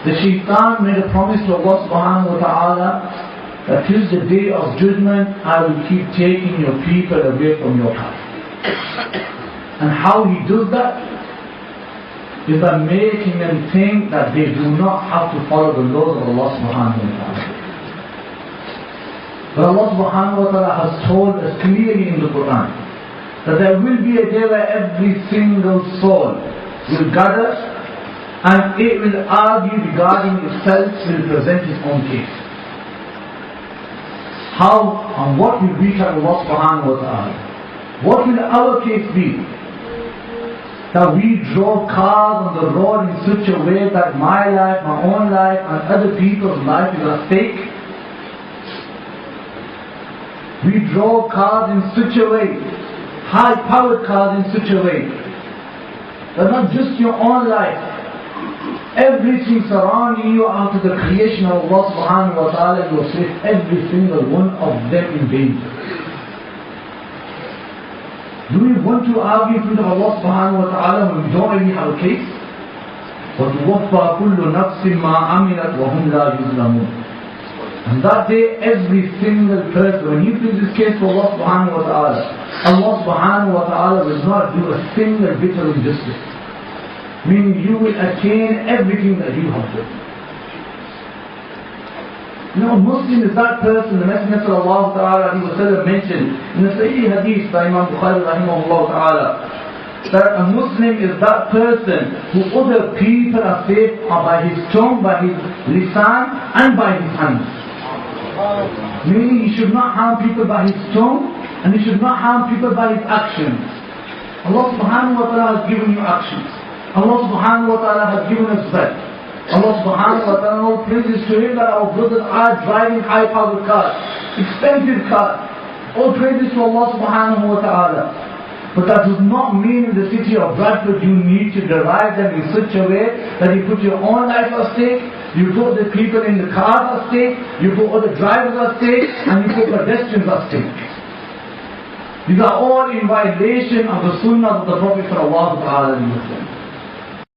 The shaitan made a promise to Allah subhanahu wa ta'ala that till the day of judgment I will keep taking your people away from your path. And how he does that is by making them think that they do not have to follow the laws of Allah subhanahu wa ta'ala. But Allah subhanahu wa ta'ala has told us clearly in the Quran that there will be a day where every single soul will gather and it will argue regarding itself, will present its own case. How and what will we tell Allah subhanahu wa ta'ala? What will our case be? That we drove cars on the road in such a way that my life, my own life and other people's life is at stake. We drove cars in such a way, high-powered cars in such a way, that not just your own life, everything surrounding you after the creation of Allah subhanahu wa ta'ala, you will save every single one of them in danger. Do we want to argue in front of Allah subhanahu wa ta'ala when we don't really have a case? وَتُوَفَّى كُلُّ نَفْسٍ مَا عَمِلَتْ وَهُمْ لَا يُظْلَمُونَ. And that day, every single person, when he brings his case to Allah subhanahu wa ta'ala, Allah subhanahu wa ta'ala will not do a single bit of injustice. Meaning you will attain everything that you have done. You know, a Muslim is that person, the Messenger sallallahu ta'ala mentioned in the Sahih Hadith by Imam Bukhari rahimahullah ta'ala, that a Muslim is that person who other people are saved by his tongue, by his lisan and by his hands. Meaning he should not harm people by his tongue and he should not harm people by his actions. Allah subhanahu wa ta'ala has given you actions. Allah subhanahu wa ta'ala has given us breath. Allah subhanahu wa ta'ala, all praises to Him that our brothers are driving high-powered cars, expensive cars. All praises to Allah subhanahu wa ta'ala. But that does not mean in the city of Bradford you need to derive them in such a way that you put your own life at stake, you put the people in the cars at stake, you put other drivers at stake, and you put pedestrians at stake. These are all in violation of the sunnah of the Prophet sallallahu alaihi wasallam.